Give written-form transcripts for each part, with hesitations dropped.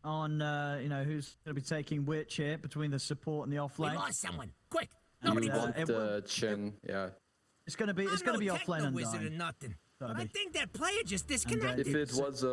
on you know, who's going to be taking which here between the support and the off We lane. lost someone. Quick. Nobody You move. want Chen, yeah. It's going to be off lane and wizard or dying. nothing. But I Sorry. think that player just disconnected. If it was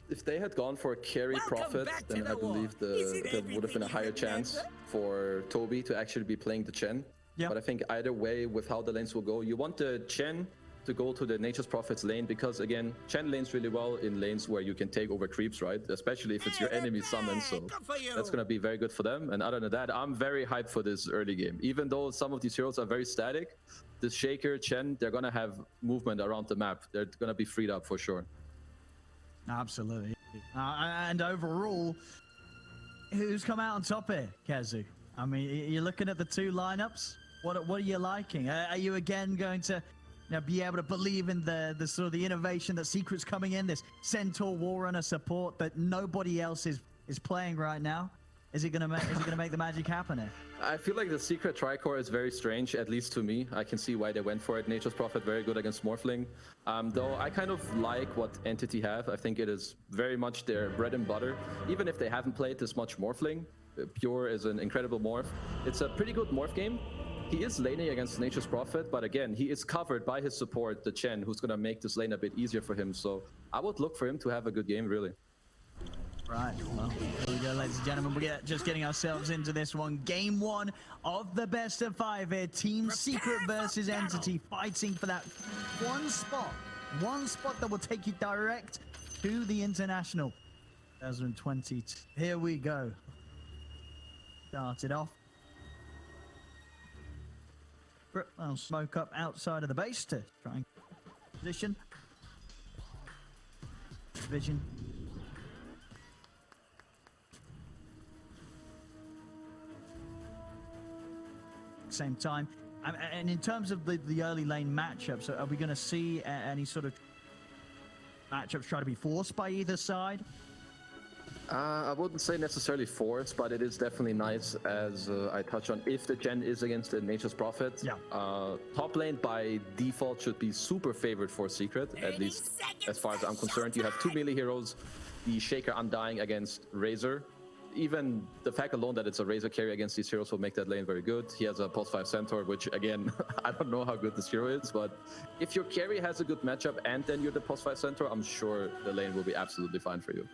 if they had gone for a carry Welcome prophet, back then to I the war. believe Is it there would have been a everything higher you chance remember? for Toby to actually be playing the Chen. Yeah. But I think either way, with how the lanes will go, you want the Chen to go to the Nature's Prophet's lane, because again, Chen lanes really well in lanes where you can take over creeps, right? Especially if it's your enemy summon, so Good for you. that's gonna be very good for them. And other than that, I'm very hyped for this early game. Even though some of these heroes are very static, the Shaker, Chen, they're gonna have movement around the map. They're gonna be freed up for sure. Absolutely. And overall, who's come out on top here, Kezu? I mean, you're looking at the two lineups. What are you liking? Are you again going to be able to believe in the sort of the innovation that Secret's coming in, this Centaur Warrunner support that nobody else is playing right now? Is it gonna make the magic happen here? I feel like the Secret Tricore is very strange, at least to me. I can see why they went for it. Nature's Prophet, very good against Morphling. Though I kind of like what Entity have. I think it is very much their bread and butter. Even if they haven't played this much Morphling, Pure is an incredible Morph. It's a pretty good Morph game. He is laning against Nature's Prophet, but again, he is covered by his support, the Chen, who's going to make this lane a bit easier for him. So I would look for him to have a good game, really. Right, well, here we go, ladies and gentlemen. We're just getting ourselves into this one. Game one of the best of 5 here. Team Secret versus Entity, fighting for that one spot that will take you direct to the International 2020. Here we go. Started off. I'll smoke up outside of the base to try and position. Vision. Same time. And in terms of the early lane matchups, are we going to see any sort of matchups try to be forced by either side? I wouldn't say necessarily forced, but it is definitely nice, as I touched on, if the Chen is against the Nature's Prophet. Yeah. Top lane by default should be super favored for Secret, at least as far as I'm concerned. You have two melee heroes, the Shaker Undying against Razor. Even the fact alone that it's a Razor carry against these heroes will make that lane very good. He has a Pulse 5 Centaur, which again, I don't know how good this hero is, but if your carry has a good matchup and then you're the Pulse 5 Centaur, I'm sure the lane will be absolutely fine for you.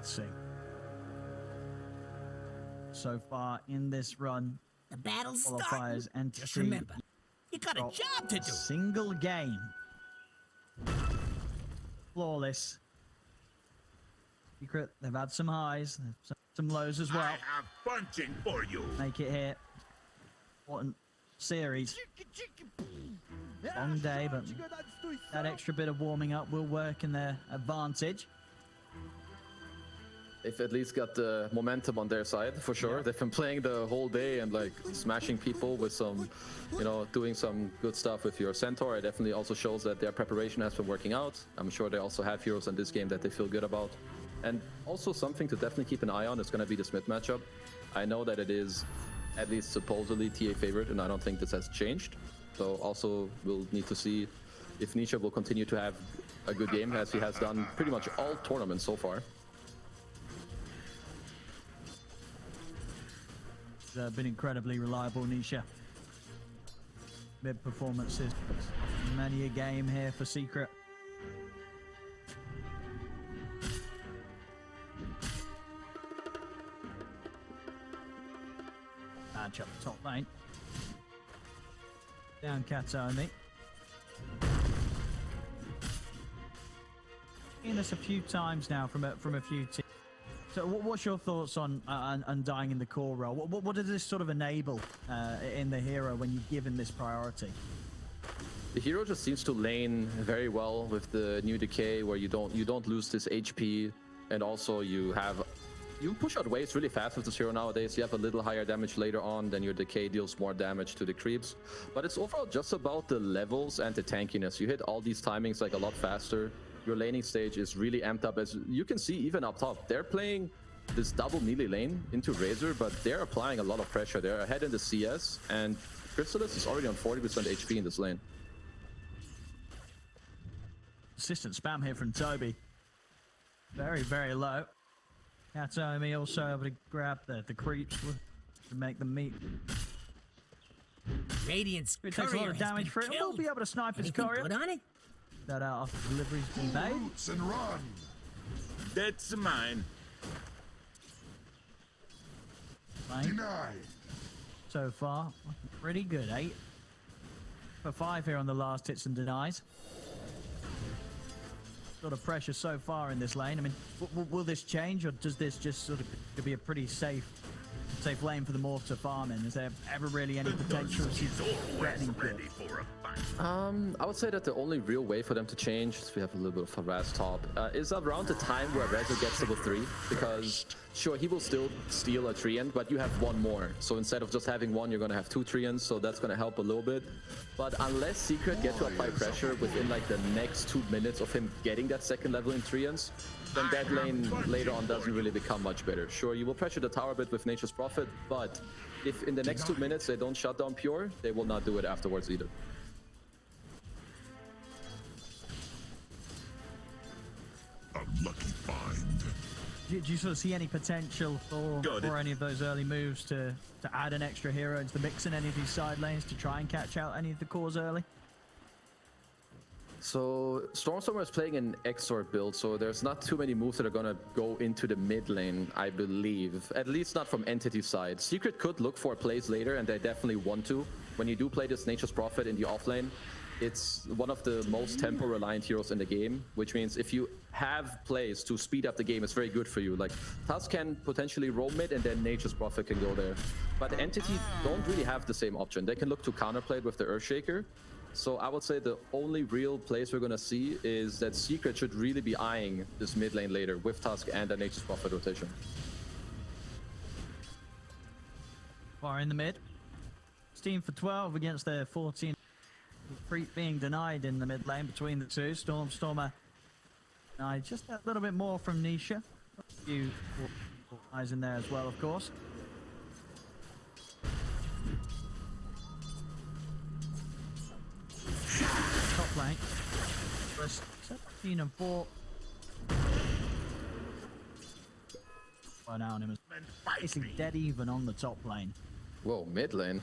See. So far in this run, The battle's qualifiers starting. and Just remember, you got a job to do. single game. Flawless. Secret, they've had some highs, some lows as well. I have punching for you. Make it here. Important series. Long day, but that extra bit of warming up will work in their advantage. They've at least got the momentum on their side, for sure. Yeah. They've been playing the whole day and like smashing people with some, you know, doing some good stuff with your Centaur. It definitely also shows that their preparation has been working out. I'm sure they also have heroes in this game that they feel good about. And also something to definitely keep an eye on is going to be the Smith matchup. I know that it is at least supposedly TA favorite, and I don't think this has changed. So also we'll need to see if Nisha will continue to have a good game, as he has done pretty much all tournaments so far. Been incredibly reliable, Nisha. Mid performances. Many a game here for Secret. Match up top lane. Down Katoni. Seen this a few times now from a few teams. So what's your thoughts on Undying in the core role? What does this sort of enable in the hero when you give him this priority? The hero just seems to lane very well with the new decay, where you don't lose this HP, and also you push out waves really fast with this hero nowadays. You have a little higher damage later on, then your decay deals more damage to the creeps. But it's overall just about the levels and the tankiness. You hit all these timings like a lot faster. Your laning stage is really amped up, as you can see even up top. They're playing this double melee lane into Razor, but they're applying a lot of pressure. They're ahead in the CS, and Chrysalis is already on 40% HP in this lane. consistent spam here from Toby. Very, very low. Katomi also able to grab the creeps to make them meet. Radiant's It takes a lot of damage for it. We'll be able to snipe his courier. Put on it? That out after delivery's been made. Boots and run. That's mine. Denied. So far, looking pretty good. 8 for 5 here on the last hits and denies. Sort of pressure so far in this lane. I mean, will this change, or does this just sort of be a pretty safe lane for the Morph to farm in? Is there ever really any potential of threatening Pure? Ready for a fight. I would say that the only real way for them to change, so we have a little bit of harass top, is around the time where Rezo gets level 3, because sure, he will still steal a Treant, but you have one more. So instead of just having one, you're going to have 2 Treants, so that's going to help a little bit. But unless Secret get to apply pressure within like the next 2 minutes of him getting that second level in Treants, then that lane later on doesn't really become much better. Sure, you will pressure the tower a bit with Nature's Prophet, but if in the next 2 minutes they don't shut down Pure, they will not do it afterwards either. Lucky find. Do you sort of see any potential for any of those early moves to add an extra hero into the mix in any of these side lanes to try and catch out any of the cores early? So Stormstormer is playing an XOR build, so there's not too many moves that are gonna go into the mid lane, I believe. At least not from Entity side. Secret could look for plays later, and they definitely want to. When you do play this Nature's Prophet in the offlane, it's one of the most tempo-reliant heroes in the game, which means if you have plays to speed up the game, it's very good for you. Like, Tusk can potentially roam mid, and then Nature's Prophet can go there. But Entity don't really have the same option. They can look to counterplay it with the Earthshaker. So I would say the only real place we're gonna see is that Secret should really be eyeing this mid lane later with Tusk and a Nature's Prophet rotation. Far in the mid. 16 for 12 against their 14. Creep being denied in the mid lane between the two. Stormer denied just that little bit more from Nisha. A few eyes in there as well, of course. Top lane. First 17 and 4. Well, now him is basically dead even on the top lane. Whoa, mid lane.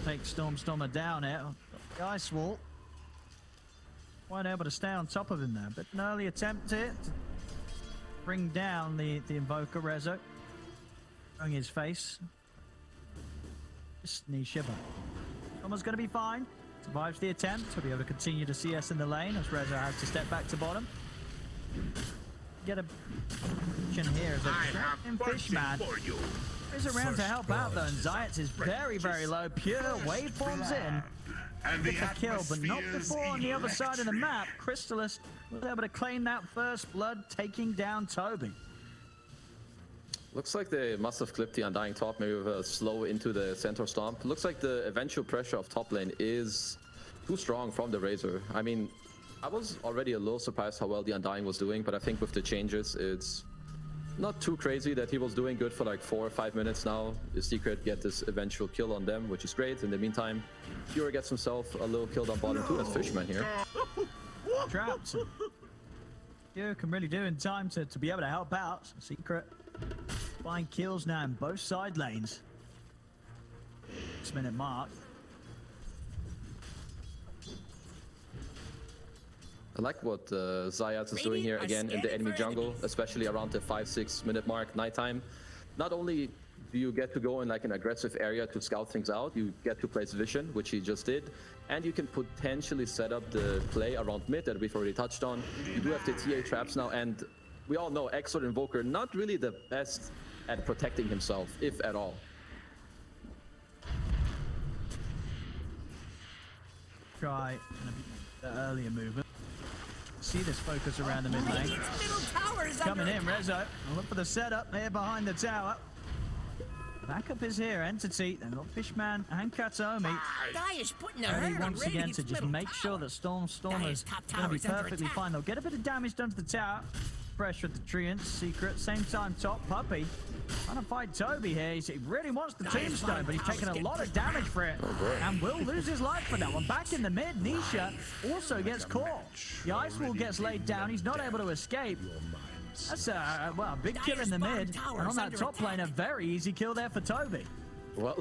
Take Stormer down here. The Ice Wall. Weren't able to stay on top of him there, but an early attempt here to bring down the Invoker Rezo. Showing his face. Just knee shiver. Stormer's going to be fine. Survives the attempt. He'll be able to continue to CS in the lane as Rezo has to step back to bottom. Get a position here as a Fishman is around to help out though, and Zayats is very, very low. Pure waveforms in. Gets a kill, but not before on the other side of the map. Crystallis was able to claim that first blood, taking down Toby. Looks like they must have clipped the Undying top, maybe with a slow into the Centaur Stomp. Looks like the eventual pressure of top lane is too strong from the Razor. I mean, I was already a little surprised how well the Undying was doing, but I think with the changes, it's not too crazy that he was doing good for like 4 or 5 minutes now. The Secret get this eventual kill on them, which is great. In the meantime, Pure gets himself a little kill on bottom too. That's Fishman here. Traps. Pure can really do in time to be able to help out. Secret find kills now in both side lanes. 6-minute mark. I like what Zayats is doing here again in the enemy jungle, especially around the 5-6 minute mark, nighttime. Not only do you get to go in like an aggressive area to scout things out, you get to place vision, which he just did, and you can potentially set up the play around mid that we've already touched on. You do have the TA traps now, and we all know Exort Invoker not really the best at protecting himself, if at all. Try the earlier movement. See this focus around the mid lane. Coming in, Rezo. Look for the setup here behind the tower. Backup is here, Entity. They've got Fishman and Katomi. Daya's putting a Ready hurt on once again to Radiant's just middle make sure tower. that Stormer's Daya's top going to be tower's under perfectly attack. fine. They'll get a bit of damage done to the tower. pressure at the Treants. Secret, same time top. Puppy trying to fight Toby here. He really wants the tombstone, but he's taking a lot of damage for it. And will lose his life for that one. Back in the mid, Nisha also gets caught. The ice wall gets laid down. He's not able to escape. That's a big kill in the mid. And on that top lane, a very easy kill there for Toby. Well,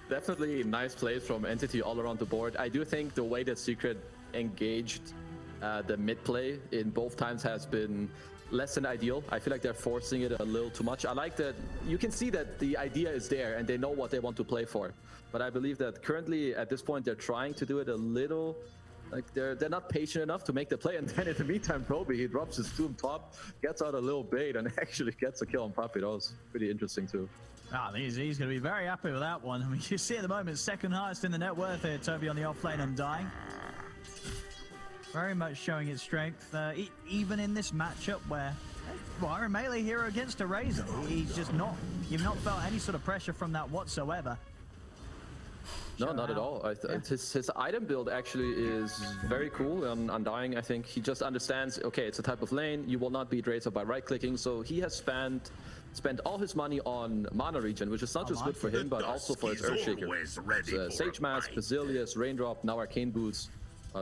definitely nice plays from Entity all around the board. I do think the way that Secret engaged the mid play in both times has been less than ideal. I feel like they're forcing it a little too much. I like that you can see that the idea is there and they know what they want to play for. But I believe that currently at this point they're trying to do it a little, like they're not patient enough to make the play. And then in the meantime, Toby, he drops his tomb top, gets out a little bait and actually gets a kill on Puppy. That was pretty interesting too. He's going to be very happy with that one. I mean, you see at the moment, second highest in the net worth here, Toby on the off lane, Undying. Very much showing its strength, even in this matchup where, well, a melee hero against a Razor. He's just not, you've not felt any sort of pressure from that whatsoever. No, not at all. His item build actually is very cool. Undying, I think he just understands, okay, it's a type of lane. You will not beat Razor by right-clicking. So he has spent all his money on mana regen, which is not just good for him, but also for his Earthshaker. Sage Mask, Basilius, Raindrop, now Arcane Boots.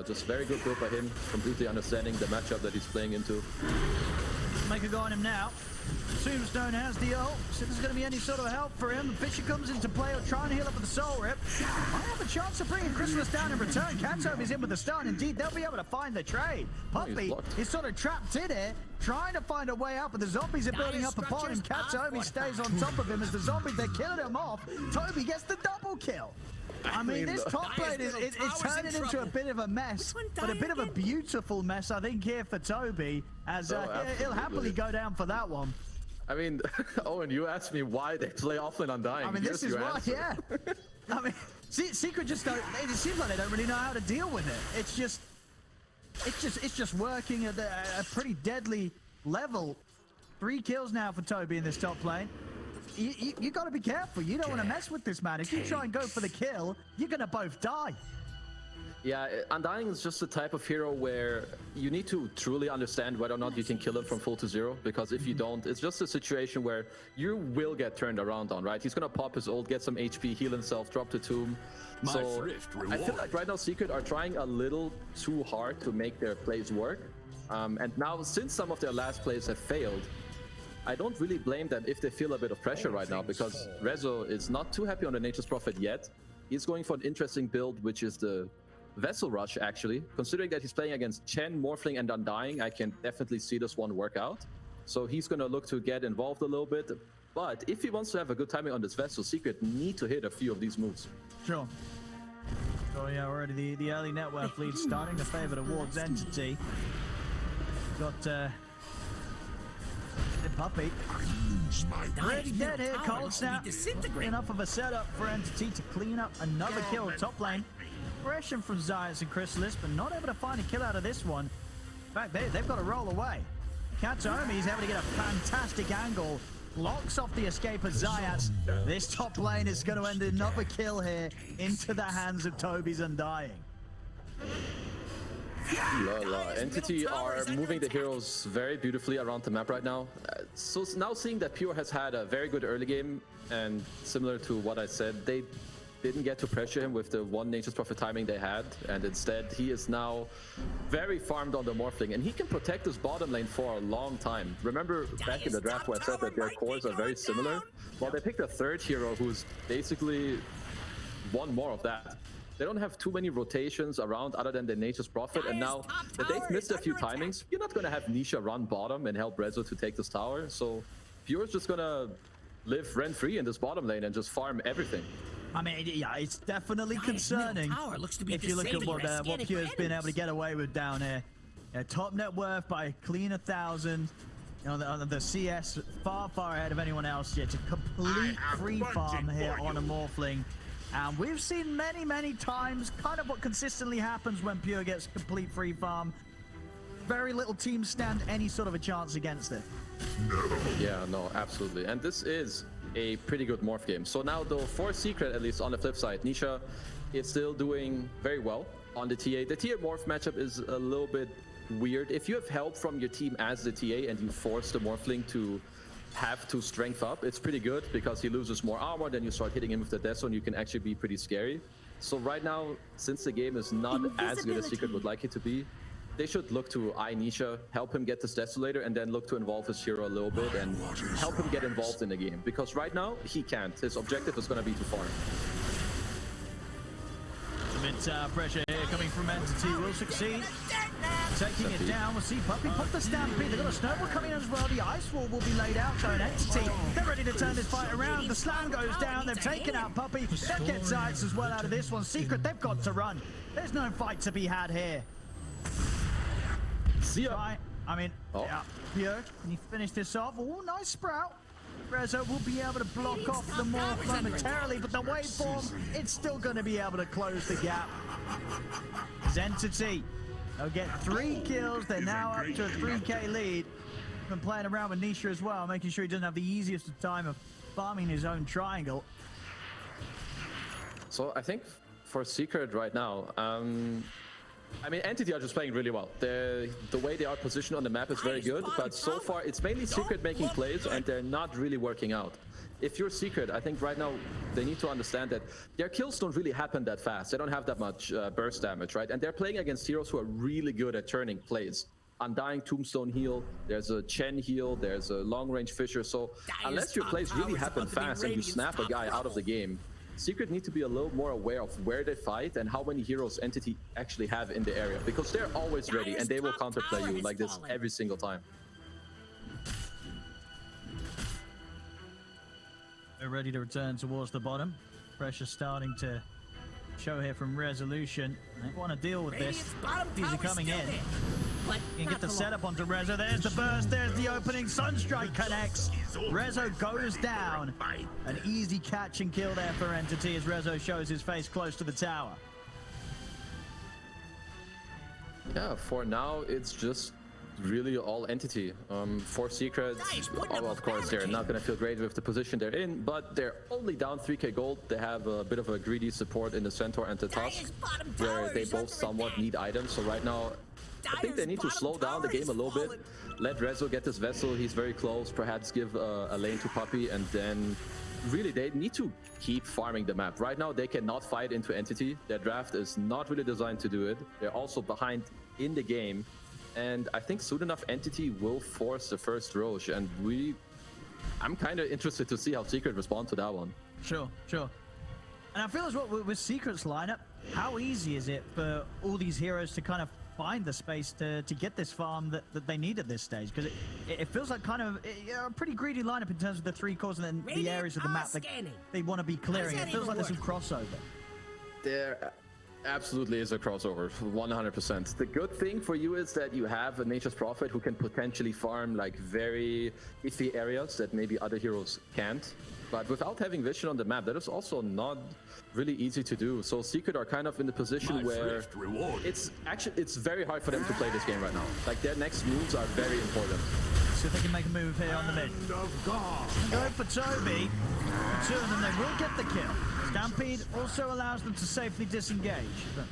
Just very good build by him, completely understanding the matchup that he's playing into. Make a go on him now. Tombstone has the ult, so there's going to be any sort of help for him. Fisher comes into play, or trying to heal up with the Soul Rip. Might have a chance of bringing Chrysalis down in return. Catoby's in with the stun. Indeed, they'll be able to find the trade. Puppy is sort of trapped in it, trying to find a way out, but the zombies are building up upon him. Catoby stays on top of him as the zombies, they're killing him off. Toby gets the double kill. I mean, this top lane is turning into a bit of a mess, but a bit of a beautiful mess, I think, here for Toby, as he'll happily go down for that one. I mean, Owen, you asked me why they play offlane Undying. I mean, this is why, yeah. I mean, Secret just don't, it seems like they don't really know how to deal with it. It's just working at a pretty deadly level. 3 kills now for Toby in this top lane. You got to be careful. You don't want to mess with this man. If you try and go for the kill, you're going to both die. Yeah, Undying is just the type of hero where you need to truly understand whether or not you can kill him from full to zero, because if you don't, it's just a situation where you will get turned around on, right? He's going to pop his ult, get some HP, heal himself, drop the tomb. So I feel like right now Secret are trying a little too hard to make their plays work. And now, since some of their last plays have failed, I don't really blame them if they feel a bit of pressure right now, because Rezo is not too happy on the Nature's Prophet yet. He's going for an interesting build, which is the Vessel Rush, actually. Considering that he's playing against Chen, Morphling, and Undying, I can definitely see this one work out. So he's going to look to get involved a little bit. But if he wants to have a good timing on this Vessel, Secret need to hit a few of these moves. Sure. So yeah, already the early net worth lead starting to favor towards Entity. Got the Puppy. Already dead here, Cold Snap. Enough of a setup for Entity to clean up another kill top lane. Aggression from Zayas and Chrysalis, but not able to find a kill out of this one. In fact, they've got to roll away. Katomi's able to get a fantastic angle. Locks off the escape of Zayas. This top lane is going to end another kill here into the hands of Toby's Undying. Entity are moving the heroes very beautifully around the map right now. So now seeing that Pure has had a very good early game, and similar to what I said, they didn't get to pressure him with the one Nature's Prophet timing they had, and instead he is now very farmed on the Morphling, and he can protect this bottom lane for a long time. Remember back in the draft where I said that their cores are very similar? Well, they picked a third hero who's basically one more of that. They don't have too many rotations around other than the Nature's Prophet, and now that they've missed a few timings, you're not going to have Nisha run bottom and help Rezo to take this tower, so Pure's just going to live rent-free in this bottom lane and just farm everything. I mean, yeah, it's definitely concerning if you look at what Pure's been able to get away with down here. Yeah, top net worth by a clean 1,000. You know, the CS far ahead of anyone else. Yeah, it's a complete free farm here on a Morphling. And we've seen many times kind of what consistently happens when Pure gets complete free farm. Very little teams stand any sort of a chance against it. Yeah, no, absolutely. And this is a pretty good morph game. So now though, for Secret, at least on the flip side, Nisha is still doing very well. on the TA. The TA morph matchup is a little bit weird. If you have help from your team as the TA and you force the morphling to have to strength up, it's pretty good because he loses more armor, then you start hitting him with the death zone, you can actually be pretty scary. So right now, since the game is not as good as Secret would like it to be, they should look to Nisha, help him get this Desolator, and then look to involve his hero a little bit and help him get involved in the game. Because right now, he can't. His objective is going to be to farm. Mid-tower pressure here coming from Entity will succeed. Taking it down, we'll see Puppey pop the Stampede. They've got a snowball coming in as well. The Ice Wall will be laid out, so an Entity, they're ready to turn this fight around. The Slam goes down, they've taken out Puppey. They'll get Zayats as well out of this one. Secret, they've got to run. There's no fight to be had here. See ya. I mean, yeah, Pierre, can you finish this off? Oh, nice Sprout. Rezo will be able to block off the morph momentarily, but the waveform, it's still going to be able to close the gap. Entity, they'll get 3 kills. They're now up to a 3k lead. Been playing around with Nisha as well, making sure he doesn't have the easiest of time of farming his own triangle. So I think for Secret right now, I mean, Entity are just playing really well. The way they are positioned on the map is very good, but so far it's mainly Secret making plays and they're not really working out. If you're Secret, I think right now they need to understand that their kills don't really happen that fast. They don't have that much burst damage, right? And they're playing against heroes who are really good at turning plays. Undying Tombstone heal, there's a Chen heal, there's a long-range Fissure. So unless your plays really happen fast and you snap a guy out of the game, Secret need to be a little more aware of where they fight and how many heroes Entity actually have in the area, because they're always ready and they will counterplay you like this every single time. They're ready to return towards the bottom. Pressure starting to show here from Resolution. They want to deal with this. These are coming in. You can get the setup onto Rezo. There's the burst. There's the opening. Sunstrike connects. Rezo goes down. An easy catch and kill there for Entity as Rezo shows his face close to the tower. Yeah, for now, it's just really all Entity. For Secret, of course, they're not going to feel great with the position they're in, but they're only down 3k gold. They have a bit of a greedy support in the Centaur and the Tusk, where they both somewhat need items. So right now, I think they need to slow down the game a little bit. Let Rezo get this Vessel. He's very close. Perhaps give a lane to Puppey, and then really they need to keep farming the map. Right now, they cannot fight into Entity. Their draft is not really designed to do it. They're also behind in the game. And I think soon enough, Entity will force the first Roche, and I'm kind of interested to see how Secret respond to that one. Sure. And I feel as well with Secret's lineup, how easy is it for all these heroes to kind of find the space to get this farm that they need at this stage? Because it feels like kind of a pretty greedy lineup in terms of the 3 cores and then the areas of the map that they want to be clearing. It feels like there's some crossover. There absolutely is a crossover, 100%. The good thing for you is that you have a Nature's Prophet who can potentially farm like very iffy areas that maybe other heroes can't. But without having vision on the map, that is also not really easy to do. So Secret are kind of in the position where it's very hard for them to play this game right now. Like their next moves are very important. So if they can make a move here on the mid. Go for Toby. Two of them, they will get the kill. Stampede also allows them to safely disengage. But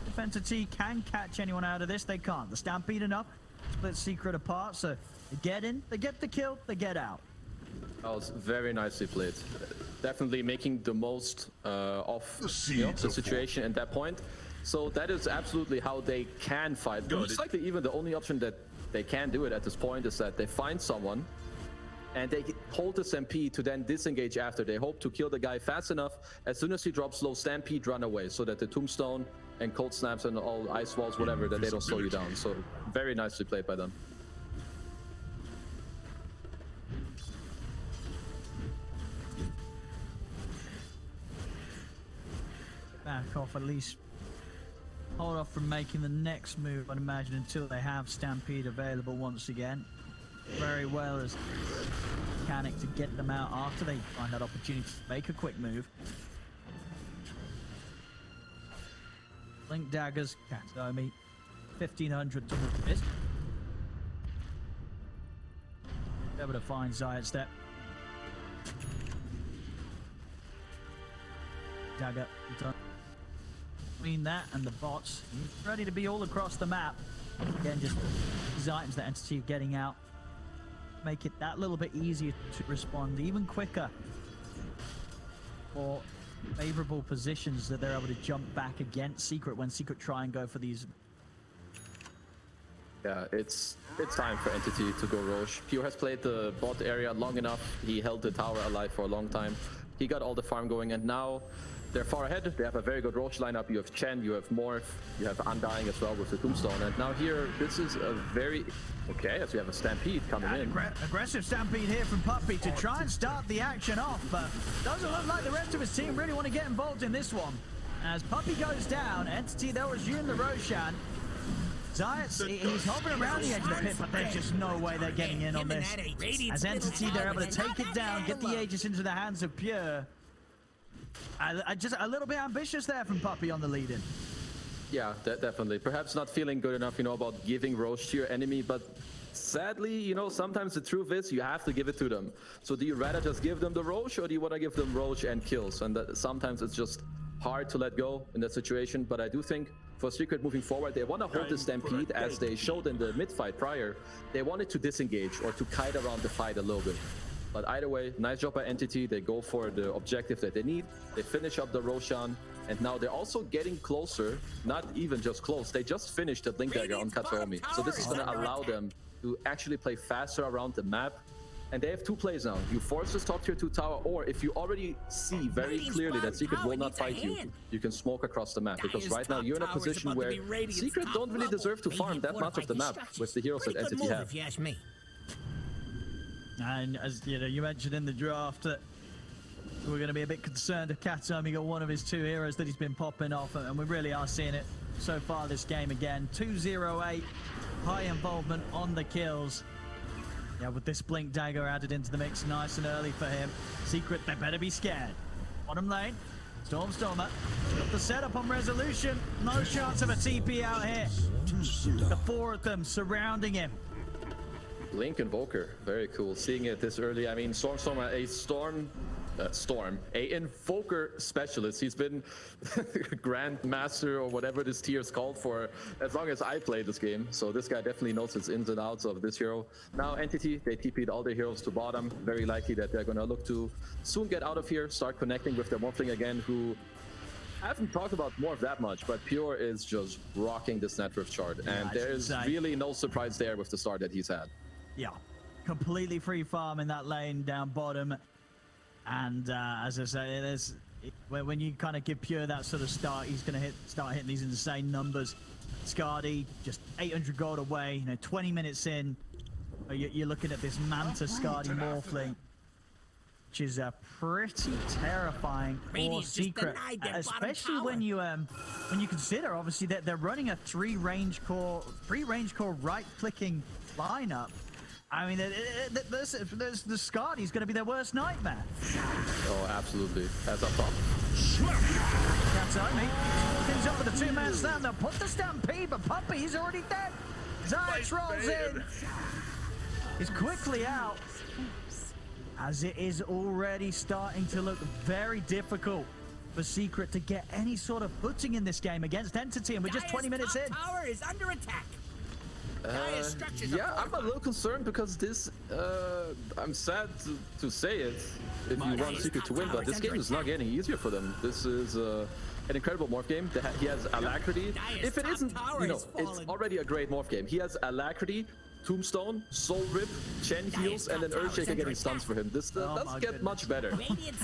if Entity can catch anyone out of this, they can't. The Stampede enough split Secret apart, so they get in, they get the kill, they get out. That was very nicely played. Definitely making the most of the situation at that point. So that is absolutely how they can fight. Most likely even the only option that they can do it at this point is that they find someone and they hold the Stampede to then disengage after. They hope to kill the guy fast enough. As soon as he drops low, Stampede run away so that the Tombstone and Cold Snaps and all Ice Walls, whatever, that they don't slow you down. So very nicely played by them. Back off, at least hold off from making the next move, I'd imagine, until they have Stampede available once again. Very well as mechanic to get them out after they find that opportunity to make a quick move. Blink daggers, Kataomi, 1500 to this. Able to find Zayats there. Dagger done. between that and the bots. He's ready to be all across the map. Again, just these items that Entity are getting out make it that little bit easier to respond, even quicker. For favorable positions that they're able to jump back against Secret when Secret try and go for these. Yeah, it's time for Entity to go Roche. Pure has played the bot area long enough. He held the tower alive for a long time. He got all the farm going, and now they're far ahead. They have a very good Roche lineup. You have Chen, you have Morph, you have Undying as well with the Tombstone. And now here, this is a very... Okay, as we have a Stampede coming in. Aggressive Stampede here from Puppey to try and start the action off, but doesn't look like the rest of his team really want to get involved in this one. As Puppey goes down, Entity, they'll resume the Roshan. Zayas, he's hovering around the edge of the pit, but there's just no way they're getting in on this. As Entity, they're able to take it down, get the Aegis into the hands of Pure. Just a little bit ambitious there from Puppey on the lead-in. Yeah, definitely. Perhaps not feeling good enough, about giving Roche to your enemy, but sadly, sometimes the truth is you have to give it to them. So do you rather just give them the Roche, or do you want to give them Roche and kills? And sometimes it's just hard to let go in that situation, but I do think for Secret moving forward, they want to hold the Stampede as they showed in the mid-fight prior. They wanted to disengage or to kite around the fight a little bit. But either way, nice job by Entity. They go for the objective that they need. They finish up the Roshan, and now they're also getting closer. Not even just close. They just finished the Blink Dagger on Kataomi. So this is going to allow them to actually play faster around the map. And they have two plays now. You force this top tier 2 tower, or if you already see very clearly that Secret will not fight you, you can smoke across the map. Because right now you're in a position where Secret don't really deserve to farm that much of the map with the heroes that Entity have. And as you mentioned in the draft that we're going to be a bit concerned if Kataomi got one of his 2 heroes that he's been popping off, and we really are seeing it so far this game again. 208, high involvement on the kills. Yeah, with this Blink Dagger added into the mix nice and early for him. Secret, they better be scared. Bottom lane, Stormer. Got the setup on Resolution. No chance of a TP out here. The 4 of them surrounding him. Link Invoker, very cool. Seeing it this early. I mean, Stormer, a Invoker specialist. He's been Grandmaster or whatever this tier is called for as long as I play this game. So this guy definitely knows its ins and outs of this hero. Now Entity, they TP'd all their heroes to bottom. Very likely that they're gonna look to soon get out of here, start connecting with their Morphling again, who I haven't talked about Morph that much, but Pure is just rocking this net worth chart. And there's really no surprise there with the start that he's had. Yeah, completely free farm in that lane down bottom. And as I say, when you kind of give Pure that sort of start, he's going to start hitting these insane numbers. Skadi, just 800 gold away, 20 minutes in. You're looking at this Manta Skadi Morphling, which is pretty terrifying for Secret, especially when you consider obviously that they're running a 3 range core right clicking lineup. I mean, the Skadi's going to be their worst nightmare. Oh, absolutely. That's up top. Kataomi comes up with a 2-man slam. They'll put the Stampede, but Puppey, he's already dead. Zayas rolls in. He's quickly out, as it is already starting to look very difficult for Secret to get any sort of footing in this game against Entity, and we're just 20 minutes in. Tower is under attack. Yeah, I'm a little concerned because this, I'm sad to say it if you want Secret to win, but this game is not getting easier for them. This is an incredible morph game. He has Alacrity. If it isn't, it's already a great morph game. He has Alacrity, Tombstone, Soul Rip, Chen heals, and then Earthshaker getting stuns for him. This does get much better.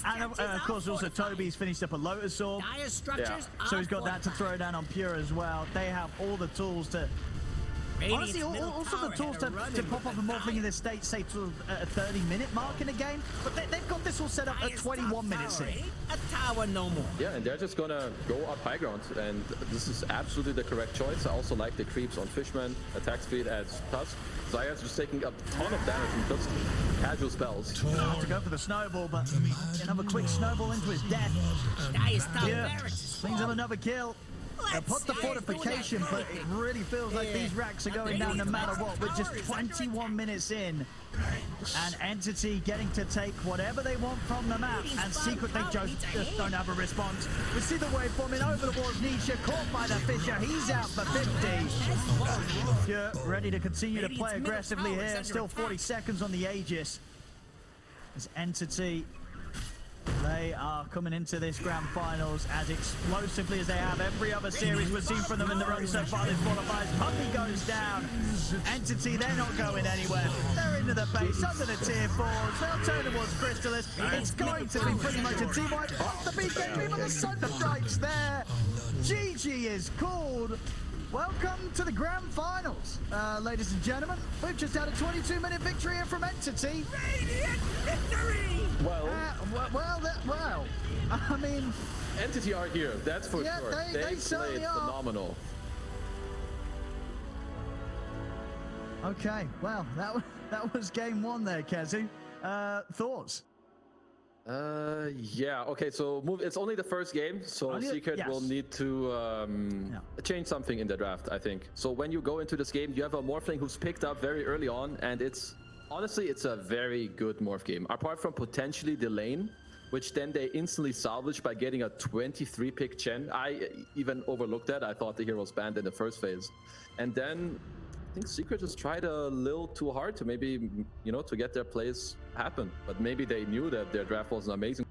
And of course also Toby's finished up a Lotus Orb. Yeah. So he's got that to throw down on Pure as well. They have all the tools to... Honestly, also the tools to pop up a Morphling in this state, say to a 30-minute mark in a game, but they've got this all set up at 21 minutes in. A tower no more. Yeah, and they're just gonna go up high ground, and this is absolutely the correct choice. I also like the creeps on Fishman, attack speed adds Tusk. Zayas just taking a ton of damage from just casual spells. Have to go for the snowball, but another quick snowball into his death. Yeah, brings him another kill. They put the fortification, but it really feels like these racks are going down no matter what. We're just 21 minutes in. And Entity getting to take whatever they want from the map. And Secret, they just don't have a response. We see the wave forming over towards Nisha, caught by the Fisher. He's out for 50. Yeah, ready to continue to play aggressively here. Still 40 seconds on the Aegis. As Entity, they are coming into this grand finals as explosively as they have every other series we've seen from them in the run so far. This qualifiers. Puppy goes down. Entity, they're not going anywhere. They're into the base, under the tier 4s. They'll turn towards Crystalis. It's going to be pretty much a team wipe. Off the BK, even the sun strikes there. GG is called. Welcome to the grand finals, ladies and gentlemen. We've just had a 22-minute victory here from Entity. Radiant victory! Well, Well, I mean, Entity are here, that's for yeah, sure. they certainly played are. phenomenal. Okay, well, that was game 1 there, Kezu. Thoughts? Yeah, okay, so it's only the first game, so Secret will need to change something in the draft, I think. So when you go into this game, you have a Morphling who's picked up very early on, and honestly, it's a very good Morph game. Apart from potentially the lane, which then they instantly salvage by getting a 23 pick Chen. I even overlooked that. I thought the hero was banned in the first phase. And then I think Secret just tried a little too hard to maybe, to get their plays happen. But maybe they knew that their draft wasn't amazing.